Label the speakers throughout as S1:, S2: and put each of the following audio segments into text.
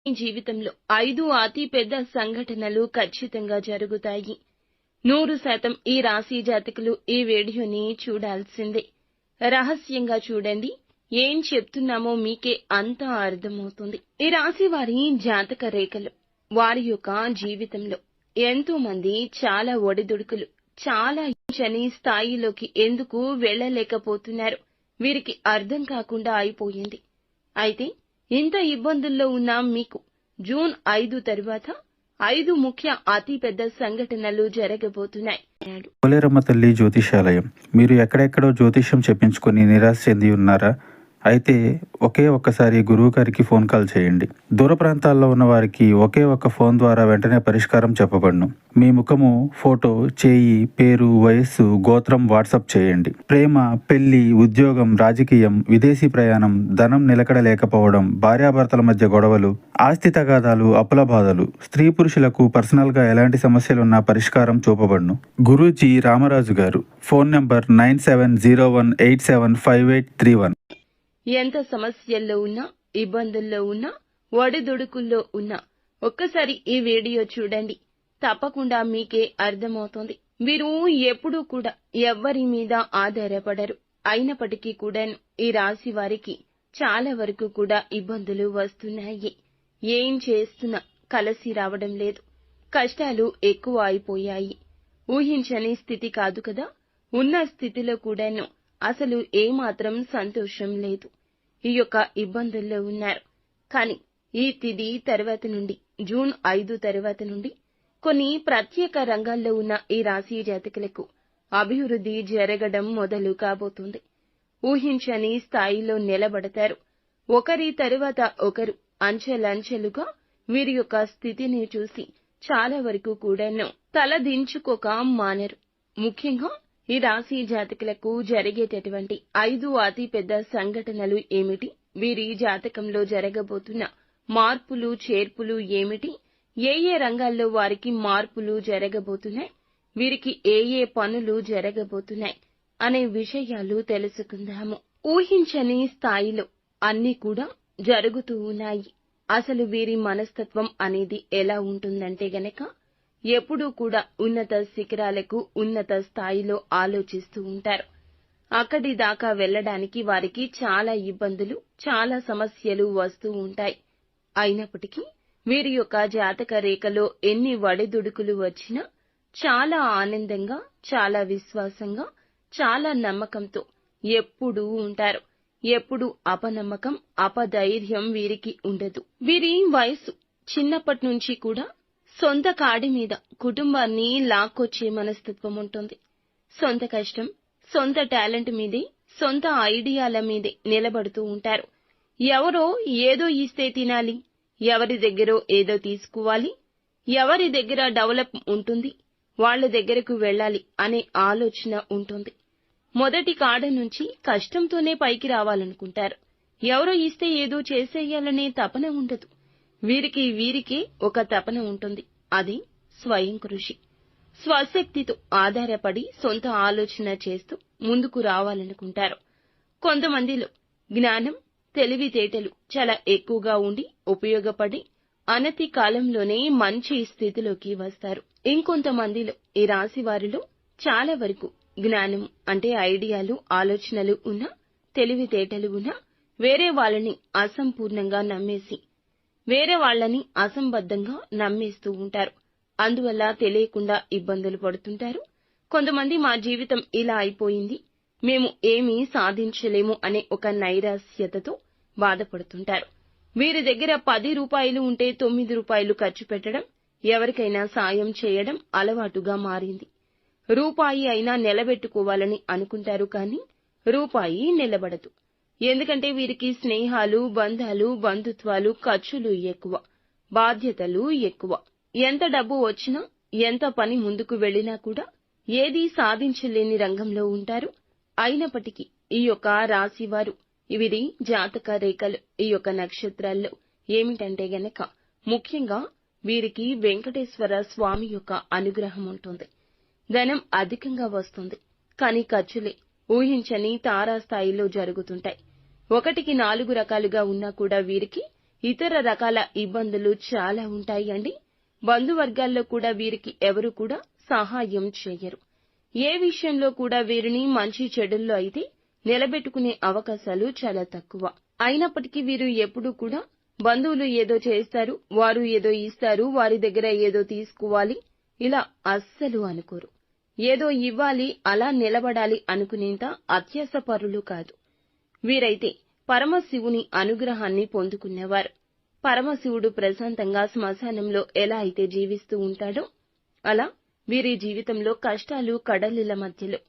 S1: మీ జీవితంలో 5 అతి పెద్ద సంఘటనలు ఖచ్చితంగా జరుగుతాయి. 100% ఈ రాశి జాతకులు ఈ వీడియోని చూడాల్సిందే. రహస్యంగా చూడండి. ఏం చెప్తున్నామో మీకే అంతా అర్థమవుతుంది. ఈ రాశి వారి జాతక రేఖలు, వారి యొక్క జీవితంలో ఎంతో మంది చాలా ఒడిదుడుకులు, చాలా చని స్థాయిలోకి ఎందుకు వెళ్ళలేకపోతున్నారు, వీరికి అర్థం కాకుండా అయిపోయింది. అయితే ఇంత ఇబ్బందుల్లో ఉన్న మీకు జూన్ 5 తరువాత 5 ముఖ్య అతి పెద్ద సంఘటనలు జరగబోతున్నాయి.
S2: పోలేరమ్మ తల్లి జ్యోతిషాలయం. మీరు ఎక్కడెక్కడో జ్యోతిష్యం చెప్పించుకొని నిరాశ చెంది ఉన్నారా? అయితే ఒక్కసారి గురువు గారికి ఫోన్ కాల్ చేయండి. దూర ప్రాంతాల్లో ఉన్న వారికి ఒకే ఒక్క ఫోన్ ద్వారా వెంటనే పరిష్కారం చెప్పబడును. మీ ముఖము, ఫోటో, చేయి, పేరు, వయస్సు, గోత్రం వాట్సాప్ చేయండి. ప్రేమ, పెళ్లి, ఉద్యోగం, రాజకీయం, విదేశీ ప్రయాణం, ధనం నిలకడ లేకపోవడం, భార్యాభర్తల మధ్య గొడవలు, ఆస్తి తగాదాలు, అప్పుల బాధలు, స్త్రీ పురుషులకు పర్సనల్ గా ఎలాంటి సమస్యలున్నా పరిష్కారం చూపబడును. గురూజీ రామరాజు గారు. Phone number 9701875831.
S1: ఎంత సమస్యల్లో ఉన్నా, ఇబ్బందుల్లో ఉన్నా, ఒడిదుడుకుల్లో ఉన్నా ఒక్కసారి ఈ వీడియో చూడండి. తప్పకుండా మీకే అర్థమవుతుంది. వీరు ఎప్పుడూ కూడా ఎవ్వరి మీద ఆధారపడరు. అయినప్పటికీ కూడా ఈ రాశి వారికి చాలా వరకు కూడా ఇబ్బందులు వస్తున్నాయి. ఏం చేస్తున్నా కలిసి రావడం లేదు. కష్టాలు ఎక్కువ అయిపోయాయి. ఊహించని స్థితి కాదు కదా. ఉన్న స్థితిలో కూడాను అసలు ఏమాత్రం సంతోషం లేదు. ఈ యొక్క ఇబ్బందుల్లో ఉన్నారు. కానీ ఈ తిథి తర్వాత నుండి, జూన్ 5 తర్వాత నుండి కొన్ని ప్రత్యేక రంగాల్లో ఉన్న ఈ రాశి జాతకులకు అభివృద్ధి జరగడం మొదలు కాబోతుంది. ఊహించని స్థాయిలో నిలబడతారు. ఒకరి తరువాత ఒకరు అంచెలంచెలుగా వీరి యొక్క స్థితిని చూసి చాలా వరకు కూడాను తలదించుకోక మానరు. ముఖ్యంగా ఈ రాశి జాతకులకు జరిగేటటువంటి 5 అతి పెద్ద సంఘటనలు ఏమిటి, వీరి జాతకంలో జరగబోతున్న మార్పులు చేర్పులు ఏమిటి, ఏ రంగాల్లో వారికి మార్పులు జరగబోతున్నాయి, వీరికి ఏ పనులు జరగబోతున్నాయి అనే విషయాలు తెలుసుకుందాము. ఊహించని స్థాయిలో అన్నీ కూడా జరుగుతూ ఉన్నాయి. అసలు వీరి మనస్తత్వం అనేది ఎలా ఉంటుందంటే గనక, ఎప్పుడూ కూడా ఉన్నత శిఖరాలకు, ఉన్నత స్థాయిలో ఆలోచిస్తూ ఉంటారు. అక్కడి దాకా వెళ్ళడానికి వారికి చాలా ఇబ్బందులు, చాలా సమస్యలు వస్తూ ఉంటాయి. అయినప్పటికీ వీరి యొక్క జాతక రేఖలో ఎన్ని ఒడిదుడుకులు వచ్చినా చాలా ఆనందంగా, చాలా విశ్వాసంగా, చాలా నమ్మకంతో ఎప్పుడూ ఉంటారు. ఎప్పుడు అపనమ్మకం, అపధైర్యం వీరికి ఉండదు. వీరి వయస్సు చిన్నప్పటి నుంచి కూడా సొంత కాడి మీద కుటుంబాన్ని లాక్కొచ్చే మనస్తత్వం ఉంటుంది. సొంత కష్టం, సొంత టాలెంట్ మీదే, సొంత ఐడియాల మీదే నిలబడుతూ ఉంటారు. ఎవరో ఏదో ఇస్తే తినాలి, ఎవరి దగ్గరో ఏదో తీసుకోవాలి, ఎవరి దగ్గర డెవలప్ ఉంటుంది, వాళ్ల దగ్గరకు వెళ్ళాలి అనే ఆలోచన ఉంటుంది. మొదటి కాడ నుంచి కష్టంతోనే పైకి రావాలనుకుంటారు. ఎవరో ఇస్తే ఏదో చేసేయాలనే తపన ఉండదు. వీరికే ఒక తపన ఉంటుంది. అది స్వయం కృషి. స్వశక్తితో ఆధారపడి సొంత ఆలోచన చేస్తూ ముందుకు రావాలనుకుంటారు. కొంతమందిలో జ్ఞానం, తెలివితేటలు చాలా ఎక్కువగా ఉండి ఉపయోగపడి అనతి కాలంలోనే మంచి స్థితిలోకి వస్తారు. ఇంకొంతమందిలో ఈ రాశి వారిలో చాలా వరకు జ్ఞానం అంటే ఐడియాలు, ఆలోచనలు ఉన్నా, తెలివితేటలు ఉన్నా వేరే వాళ్ళని అసంపూర్ణంగా నమ్మేసి, వేరే వాళ్ళని అసంబద్ధంగా నమ్మేస్తూ ఉంటారు. అందువల్ల తెలియకుండా ఇబ్బందులు పడుతుంటారు. కొంతమంది మా జీవితం ఇలా అయిపోయింది, మేము ఏమీ సాధించలేము అనే ఒక నైరాశ్యతతో బాధపడుతుంటారు. వీరి దగ్గర 10 రూపాయలు ఉంటే 9 రూపాయలు ఖర్చు పెట్టడం, ఎవరికైనా సాయం చేయడం అలవాటుగా మారింది. రూపాయి అయినా నిలబెట్టుకోవాలని అనుకుంటారు, కానీ రూపాయి నిలబడదు. ఎందుకంటే వీరికి స్నేహాలు, బంధాలు, బంధుత్వాలు, ఖర్చులు ఎక్కువ, బాధ్యతలు ఎక్కువ. ఎంత డబ్బు వచ్చినా, ఎంత పని ముందుకు వెళ్ళినా కూడా ఏదీ సాధించలేని రంగంలో ఉంటారు. అయినప్పటికీ ఈ యొక్క రాశివారు, వీరి జాతక రేఖలు, ఈ యొక్క నక్షత్రాల్లో ఏమిటంటే గనక, ముఖ్యంగా వీరికి వెంకటేశ్వర స్వామి యొక్క అనుగ్రహం ఉంటుంది. ధనం అధికంగా వస్తుంది, కానీ ఖర్చులే ఊహించని తారాస్థాయిలో జరుగుతుంటాయి. 1కి 4 రకాలుగా ఉన్నా కూడా వీరికి ఇతర రకాల ఇబ్బందులు చాలా ఉంటాయి అండి. బంధువర్గాల్లో కూడా వీరికి ఎవరు కూడా సహాయం చేయరు. ఏ విషయంలో కూడా వీరిని మంచి చెడుల్లో అయితే నిలబెట్టుకునే అవకాశాలు చాలా తక్కువ. అయినప్పటికీ వీరు ఎప్పుడూ కూడా బంధువులు ఏదో చేస్తారు, వారు ఏదో ఇస్తారు, వారి దగ్గర ఏదో తీసుకోవాలి, ఇలా అస్సలు అనుకోరు. ఏదో ఇవ్వాలి, అలా నిలబడాలి అనుకునేంత అత్యాసపరులు కాదు. వీరైతే పరమశివుని అనుగ్రహాన్ని పొందుకునేవారు. పరమశివుడు ప్రశాంతంగా శ్మశానంలో ఎలా అయితే జీవిస్తూ ఉంటాడో అలా వీరి జీవితంలో కష్టాలు కడలిల మధ్యలో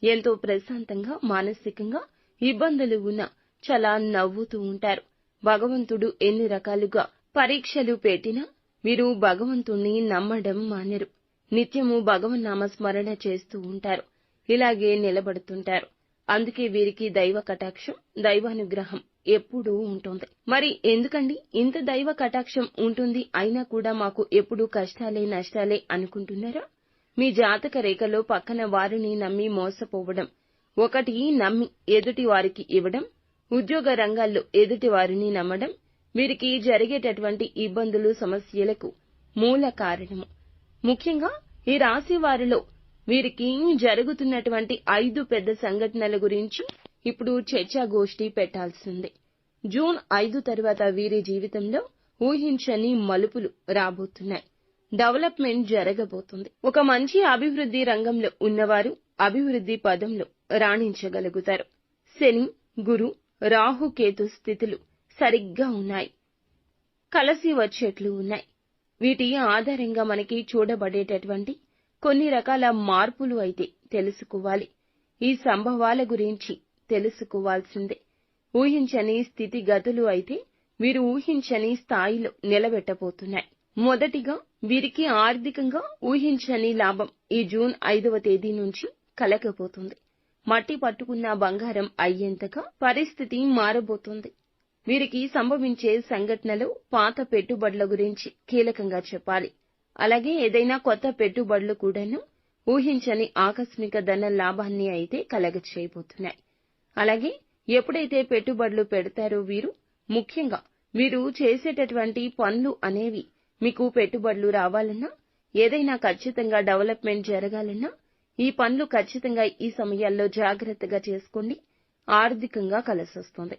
S1: ఎంతో ప్రశాంతంగా, మానసికంగా ఇబ్బందులు ఉన్నా చాలా నవ్వుతూ ఉంటారు. భగవంతుడు ఎన్ని రకాలుగా పరీక్షలు పెట్టినా వీరు భగవంతుణ్ణి నమ్మడం మానరు. నిత్యము భగవన్నామ స్మరణ చేస్తూ ఉంటారు. ఇలాగే నిలబడుతుంటారు. అందుకే వీరికి దైవ కటాక్షం, దైవానుగ్రహం ఎప్పుడూ ఉంటుంది. మరి ఎందుకండి ఇంత దైవ కటాక్షం ఉంటుంది, అయినా కూడా మాకు ఎప్పుడూ కష్టాలే నష్టాలే అనుకుంటున్నారా? మీ జాతక రేఖలో పక్కన వారిని నమ్మి మోసపోవడం, ఒకటి నమ్మి ఎదుటి వారికి ఇవ్వడం, ఉద్యోగ రంగాల్లో ఎదుటి వారిని నమ్మడం వీరికి జరిగేటటువంటి ఇబ్బందులు, సమస్యలకు మూల కారణము. ముఖ్యంగా ఈ రాశి వారిలో వీరికి జరుగుతున్నటువంటి 5 పెద్ద సంఘటనల గురించి ఇప్పుడు చర్చాగోష్ఠి పెట్టాల్సిందే. జూన్ 5 తర్వాత వీరి జీవితంలో ఊహించని మలుపులు రాబోతున్నాయి. డెవలప్మెంట్ జరగబోతుంది. ఒక మంచి అభివృద్ధి రంగంలో ఉన్నవారు అభివృద్ధి పదంలో రాణించగలుగుతారు. శని, గురు, రాహుకేతు స్థితులు సరిగ్గా ఉన్నాయి. కలిసి వచ్చేట్లు ఉన్నాయి. వీటి ఆధారంగా మనకి చూడబడేటటువంటి కొన్ని రకాల మార్పులు అయితే తెలుసుకోవాలి. ఈ సంభవాల గురించి తెలుసుకోవాల్సిందే. ఊహించని స్థితిగతులు అయితే వీరు ఊహించని స్థాయిలో నిలబెట్టబోతున్నాయి. మొదటిగా వీరికి ఆర్థికంగా ఊహించని లాభం ఈ జూన్ 5వ తేదీ నుంచి కలగబోతుంది. మట్టి పట్టుకున్న బంగారం అయ్యేంతగా పరిస్థితి మారబోతుంది. వీరికి సంభవించే సంఘటనలు పాత పెట్టుబడుల గురించి కీలకంగా చెప్పాలి. అలాగే ఏదైనా కొత్త పెట్టుబడులు కూడాను ఊహించని ఆకస్మిక ధన లాభాన్ని అయితే కలగచేయబోతున్నాయి. అలాగే ఎప్పుడైతే పెట్టుబడులు పెడతారో ముఖ్యంగా వీరు చేసేటటువంటి పనులు అనేవి మీకు పెట్టుబడులు రావాలన్నా, ఏదైనా ఖచ్చితంగా డెవలప్మెంట్ జరగాలన్నా ఈ పనులు ఖచ్చితంగా ఈ సమయాల్లో జాగ్రత్తగా చేసుకోండి. ఆర్థికంగా కలిసొస్తుంది.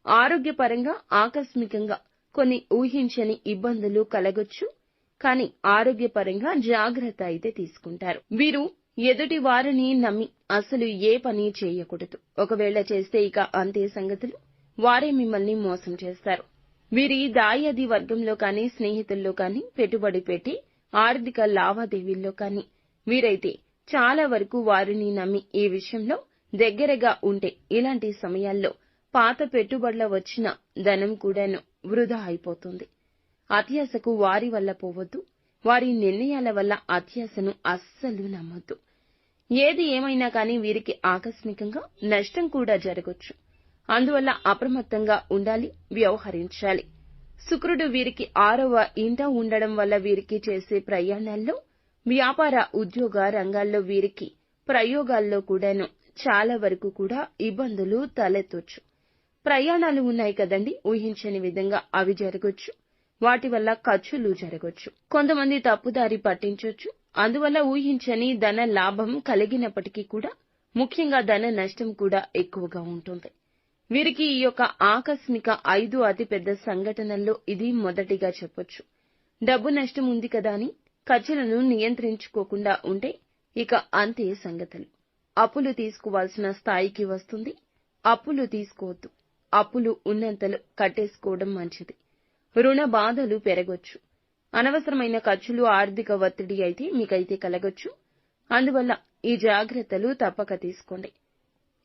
S1: ఆరోగ్యపరంగా ఆకస్మికంగా కొన్ని ఊహించని ఇబ్బందులు కలగొచ్చు. కానీ ఆరోగ్యపరంగా జాగ్రత్త అయితే తీసుకుంటారు. వీరు ఎదుటి వారిని నమ్మి అసలు ఏ పని చేయకూడదు. ఒకవేళ చేస్తే ఇక అంతే సంగతులు. వారే మిమ్మల్ని మోసం చేస్తారు. వీరి దాయాది వర్గంలో కానీ, స్నేహితుల్లో కానీ పెట్టుబడి పెట్టి ఆర్థిక లావాదేవీల్లో కానీ వీరైతే చాలా వరకు వారిని నమ్మి ఈ విషయంలో దగ్గరగా ఉంటే ఇలాంటి సమయాల్లో పాత పెట్టుబడుల వచ్చిన ధనం కూడాను వృధా అయిపోతుంది. అత్యాశకు వారి వల్ల పోవద్దు. వారి నిర్ణయాల వల్ల అత్యాశను అస్సలు నమ్మొద్దు. ఏది ఏమైనా కానీ వీరికి ఆకస్మికంగా నష్టం కూడా జరగొచ్చు. అందువల్ల అప్రమత్తంగా ఉండాలి, వ్యవహరించాలి. శుక్రుడు వీరికి 6వ ఇంట ఉండడం వల్ల వీరికి చేసే ప్రయాణాల్లో, వ్యాపార ఉద్యోగ రంగాల్లో వీరికి ప్రయోగాల్లో కూడాను చాలా వరకు కూడా ఇబ్బందులు తలెత్తొచ్చు. ప్రయాణాలు ఉన్నాయి కదండి, ఊహించని విధంగా అవి జరగొచ్చు. వాటి వల్ల ఖర్చులు జరగొచ్చు. కొంతమంది తప్పుదారి పట్టించొచ్చు. అందువల్ల ఊహించని ధన లాభం కలిగినప్పటికీ కూడా ముఖ్యంగా ధన నష్టం కూడా ఎక్కువగా ఉంటుంది. వీరికి ఈ యొక్క ఆకస్మిక 5 అతిపెద్ద సంఘటనల్లో ఇది మొదటిగా చెప్పొచ్చు. డబ్బు నష్టం ఉంది కదా అని ఖర్చులను నియంత్రించుకోకుండా ఉంటే ఇక అంతే సంగతులు. అప్పులు తీసుకోవాల్సిన స్థాయికి వస్తుంది. అప్పులు తీసుకోవద్దు. అప్పులు ఉన్నంతలో కట్టేసుకోవడం మంచిది. రుణ బాధలు పెరగొచ్చు. అనవసరమైన ఖర్చులు, ఆర్థిక ఒత్తిడి అయితే మీకైతే కలగొచ్చు. అందువల్ల ఈ జాగ్రత్తలు తప్పక తీసుకోండి.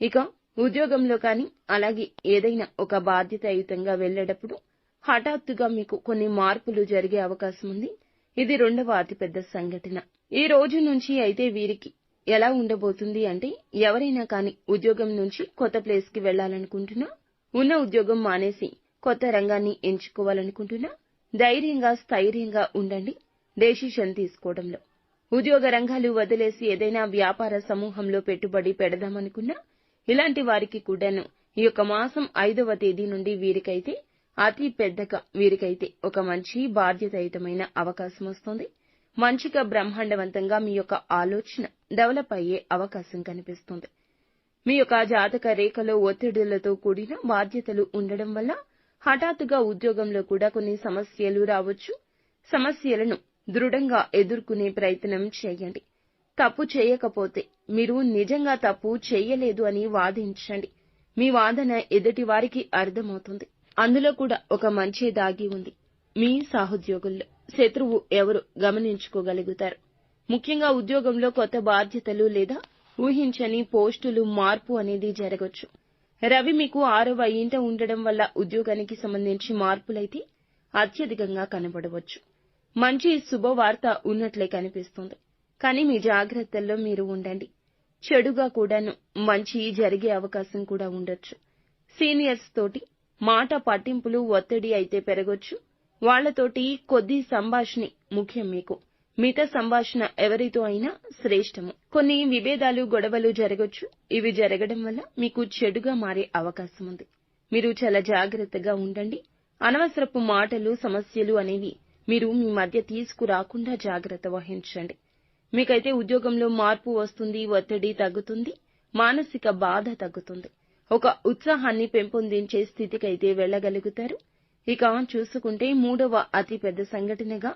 S1: ఇక ఉద్యోగంలో కానీ, అలాగే ఏదైనా ఒక బాధ్యతాయుతంగా వెళ్లేటప్పుడు హఠాత్తుగా మీకు కొన్ని మార్పులు జరిగే అవకాశం ఉంది. ఇది 2వ అతిపెద్ద సంఘటన. ఈ రోజు నుంచి అయితే వీరికి ఎలా ఉండబోతుంది అంటే, ఎవరైనా కానీ ఉద్యోగం నుంచి కొత్త ప్లేస్ కి వెళ్లాలనుకుంటున్నా, ఉన్న ఉద్యోగం మానేసి కొత్త రంగాన్ని ఎంచుకోవాలనుకుంటున్నా ధైర్యంగా, స్థైర్యంగా ఉండండి డెసిషన్ తీసుకోవడంలో. ఉద్యోగ రంగాలు వదిలేసి ఏదైనా వ్యాపార సమూహంలో పెట్టుబడి పెడదామనుకున్నా ఇలాంటి వారికి కూడాను ఈ యొక్క మాసం 5వ తేదీ నుండి వీరికైతే అతి పెద్దగా వీరికైతే ఒక మంచి బాధ్యతాయుతమైన అవకాశం వస్తుంది. మంచిగా బ్రహ్మాండవంతంగా మీ యొక్క ఆలోచన డెవలప్ అయ్యే అవకాశం కనిపిస్తుంది. మీ యొక్క జాతక రేఖలో ఒత్తిడులతో కూడిన బాధ్యతలు ఉండడం వల్ల హఠాత్తుగా ఉద్యోగంలో కూడా కొన్ని సమస్యలు రావచ్చు. సమస్యలను దృఢంగా ఎదుర్కొనే ప్రయత్నం చేయండి. తప్పు చేయకపోతే మీరు నిజంగా తప్పు చేయలేదు అని వాదించండి. మీ వాదన ఎదుటి వారికి అర్థమవుతుంది. అందులో కూడా ఒక మంచి దాగి ఉంది. మీ సహోద్యోగుల్లో శత్రువు ఎవరు గమనించుకోగలుగుతారు. ముఖ్యంగా ఉద్యోగంలో కొత్త బాధ్యతలు లేదా ఊహించని పోస్టులు మార్పు అనేది జరగొచ్చు. రవి మీకు 6వ ఇంట ఉండడం వల్ల ఉద్యోగానికి సంబంధించి మార్పులైతే అత్యధికంగా కనబడవచ్చు. మంచి శుభవార్త ఉన్నట్లే కనిపిస్తుంది. కానీ మీ జాగ్రత్తల్లో మీరు ఉండండి. చెడుగా కూడాను మంచి జరిగే అవకాశం కూడా ఉండొచ్చు. సీనియర్స్ తోటి మాట పట్టింపులు ఒత్తిడి అయితే పెరగొచ్చు. వాళ్లతోటి కొద్ది సంభాషణ ముఖ్యం. మీకు మిగతా సంభాషణ ఎవరితో అయినా శ్రేష్టము. కొన్ని విభేదాలు గొడవలు జరగొచ్చు. ఇవి జరగడం వల్ల మీకు చెడుగా మారే అవకాశం ఉంది. మీరు చాలా జాగ్రత్తగా ఉండండి. అనవసరపు మాటలు సమస్యలు అనేవి మీరు మీ మధ్య తీసుకురాకుండా జాగ్రత్త వహించండి. మీకైతే ఉద్యోగంలో మార్పు వస్తుంది. ఒత్తిడి తగ్గుతుంది. మానసిక బాధ తగ్గుతుంది. ఒక ఉత్సాహాన్ని పెంపొందించే స్థితికైతే వెళ్లగలుగుతారు. ఇక చూసుకుంటే 3వ అతి పెద్ద సంఘటనగా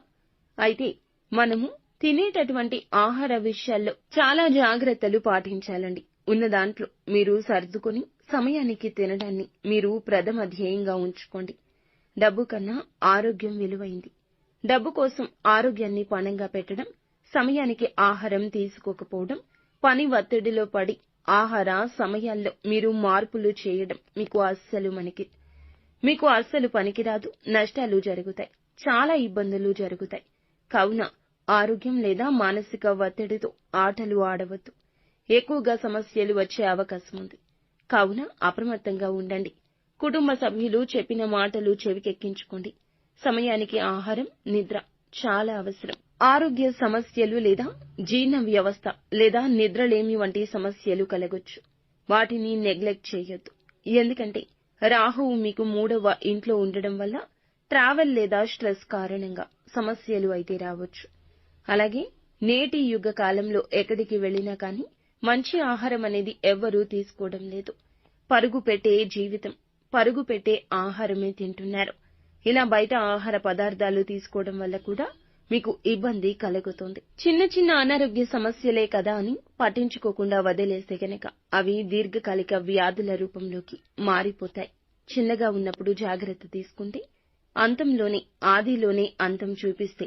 S1: అయితే మనము తినేటటువంటి ఆహార విషయాల్లో చాలా జాగ్రత్తలు పాటించాలండి. ఉన్న దాంట్లో మీరు సర్దుకొని సమయానికి తినడాన్ని మీరు ప్రథమ ధ్యేయంగా ఉంచుకోండి. డబ్బు కన్నా ఆరోగ్యం విలువైంది. డబ్బు కోసం ఆరోగ్యాన్ని పణంగా పెట్టడం, సమయానికి ఆహారం తీసుకోకపోవడం, పని ఒత్తిడిలో పడి ఆహార సమయాల్లో మీరు మార్పులు చేయడం మీకు అస్సలు పనికిరాదు. నష్టాలు జరుగుతాయి. చాలా ఇబ్బందులు జరుగుతాయి. కావున ఆరోగ్యం లేదా మానసిక ఒత్తిడితో ఆటలు ఆడవద్దు. ఎక్కువగా సమస్యలు వచ్చే అవకాశం ఉంది. కావున అప్రమత్తంగా ఉండండి. కుటుంబ సభ్యులు చెప్పిన మాటలు చెవికెక్కించుకోండి. సమయానికి ఆహారం, నిద్ర చాలా అవసరం. ఆరోగ్య సమస్యలు లేదా జీర్ణ వ్యవస్థ లేదా నిద్రలేమి వంటి సమస్యలు కలగొచ్చు. వాటిని నెగ్లెక్ట్ చేయొద్దు. ఎందుకంటే రాహువు మీకు 3వ ఇంట్లో ఉండడం వల్ల ట్రావెల్ లేదా స్ట్రెస్ కారణంగా సమస్యలు అయితే రావచ్చు. అలాగే నేటి యుగ కాలంలో ఎక్కడికి వెళ్లినా కానీ మంచి ఆహారం అనేది ఎవ్వరూ తీసుకోవడం లేదు. పరుగు పెట్టే జీవితం, పరుగు పెట్టే ఆహారమే తింటున్నారు. ఇలా బయట ఆహార పదార్థాలు తీసుకోవడం వల్ల కూడా మీకు ఇబ్బంది కలుగుతుంది. చిన్న చిన్న అనారోగ్య సమస్యలే కదా అని పట్టించుకోకుండా వదిలేస్తే గనక అవి దీర్ఘకాలిక వ్యాధుల రూపంలోకి మారిపోతాయి. చిన్నగా ఉన్నప్పుడు జాగ్రత్త తీసుకుంటే ఆదిలోనే అంతం చూపిస్తే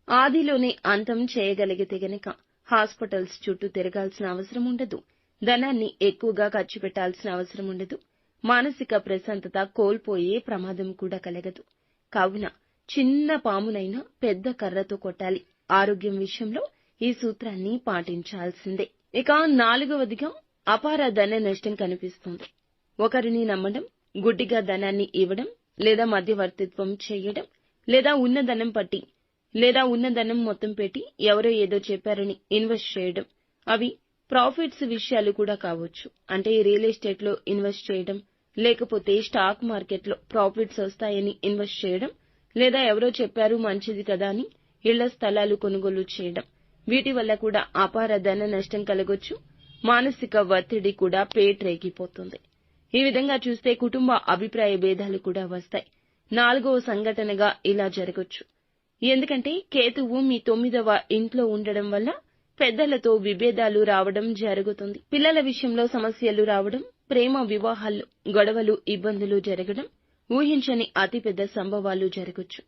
S1: ఆదిలోనే అంతం చేయగలిగితే గనక హాస్పిటల్స్ చుట్టూ తిరగాల్సిన అవసరం ఉండదు. ధనాన్ని ఎక్కువగా ఖర్చు పెట్టాల్సిన అవసరం ఉండదు. మానసిక ప్రశాంతత కోల్పోయే ప్రమాదం కూడా కలగదు. కావున చిన్న పామునైనా పెద్ద కర్రతో కొట్టాలి. ఆరోగ్యం విషయంలో ఈ సూత్రాన్ని పాటించాల్సిందే. ఇక 4వదిగా అపార ధన నష్టం కనిపిస్తుంది. ఒకరిని నమ్మడం, గుడ్డిగా ధనాన్ని ఇవ్వడం లేదా మధ్యవర్తిత్వం చేయడం లేదా ఉన్న ధనం మొత్తం పెట్టి ఎవరో ఏదో చెప్పారని ఇన్వెస్ట్ చేయడం. అవి ప్రాఫిట్స్ విషయాలు కూడా కావచ్చు. అంటే రియల్ ఎస్టేట్ లో ఇన్వెస్ట్ చేయడం, లేకపోతే స్టాక్ మార్కెట్ లో ప్రాఫిట్స్ వస్తాయని ఇన్వెస్ట్ చేయడం, లేదా ఎవరో చెప్పారు మంచిది కదా అని ఇళ్ల స్థలాలు కొనుగోలు చేయడం. వీటి వల్ల కూడా అపార ధన నష్టం కలగొచ్చు. మానసిక ఒత్తిడి కూడా పేట్రేగిపోతుంది. ఈ విధంగా చూస్తే కుటుంబ అభిప్రాయ భేదాలు కూడా వస్తాయి. 4వ సంఘటనగా ఇలా జరగొచ్చు. ఎందుకంటే కేతువు మీ 9వ ఇంట్లో ఉండడం వల్ల పెద్దలతో విభేదాలు రావడం జరుగుతుంది. పిల్లల విషయంలో సమస్యలు రావడం, ప్రేమ వివాహాల్లో గొడవలు, ఇబ్బందులు జరగడం, ఊహించని అతిపెద్ద సంభవాలు జరగొచ్చు.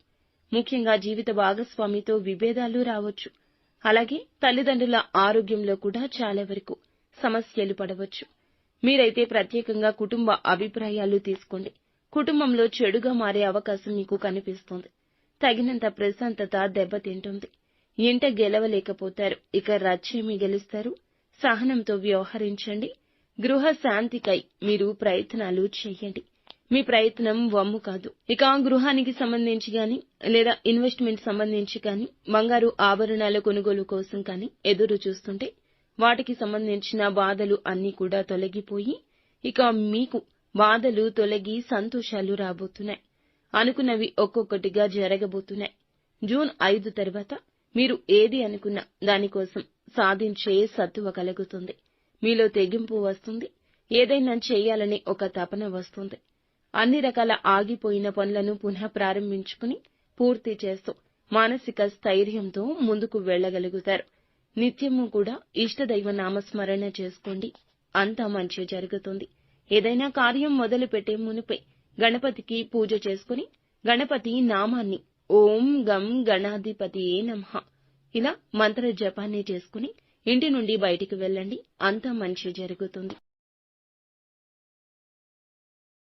S1: ముఖ్యంగా జీవిత భాగస్వామితో విభేదాలు రావచ్చు. అలాగే తల్లిదండ్రుల ఆరోగ్యంలో కూడా చాలా వరకు సమస్యలు పడవచ్చు. మీరైతే ప్రత్యేకంగా కుటుంబ అభిప్రాయాలు తీసుకోండి. కుటుంబంలో చెడుగా మారే అవకాశం మీకు కనిపిస్తుంది. తగినంత ప్రశాంతత దెబ్బతింటుంది. ఇంట గెలవలేకపోతారు. ఇక రచ్చేమి గెలుస్తారు? సహనంతో వ్యవహరించండి. గృహ శాంతికై మీరు ప్రయత్నాలు చేయండి. మీ ప్రయత్నం వమ్ము కాదు. ఇక గృహానికి సంబంధించి గాని లేదా ఇన్వెస్ట్మెంట్ సంబంధించి కానీ బంగారు ఆభరణాల కొనుగోలు కోసం కానీ ఎదురు చూస్తుంటే వాటికి సంబంధించిన బాధలు అన్నీ కూడా తొలగిపోయి ఇక మీకు బాధలు తొలగి సంతోషాలు రాబోతున్నాయి. అనుకున్నవి ఒక్కొక్కటిగా జరగబోతున్నాయి. జూన్ 5 తర్వాత మీరు ఏది అనుకున్నా దానికోసం సాధించే సత్తువ కలుగుతుంది. మీలో తెగింపు వస్తుంది. ఏదైనా చేయాలని ఒక తపన వస్తుంది. అన్ని రకాల ఆగిపోయిన పనులను పునః ప్రారంభించుకుని పూర్తి చేస్తూ మానసిక స్థైర్యంతో ముందుకు వెళ్ళగలుగుతారు. నిత్యము కూడా ఇష్టదైవ నామస్మరణ చేసుకోండి. అంతా మంచి జరుగుతుంది. ఏదైనా కార్యం మొదలు పెట్టే మునుపే గణపతికి పూజ చేసుకుని గణపతి నామాన్ని ఓం గం గణాధిపతియే నమః ఇలా మంత్ర జపాన్ని చేసుకుని ఇంటి నుండి బయటికి వెళ్ళండి. అంతా మంచి జరుగుతుంది.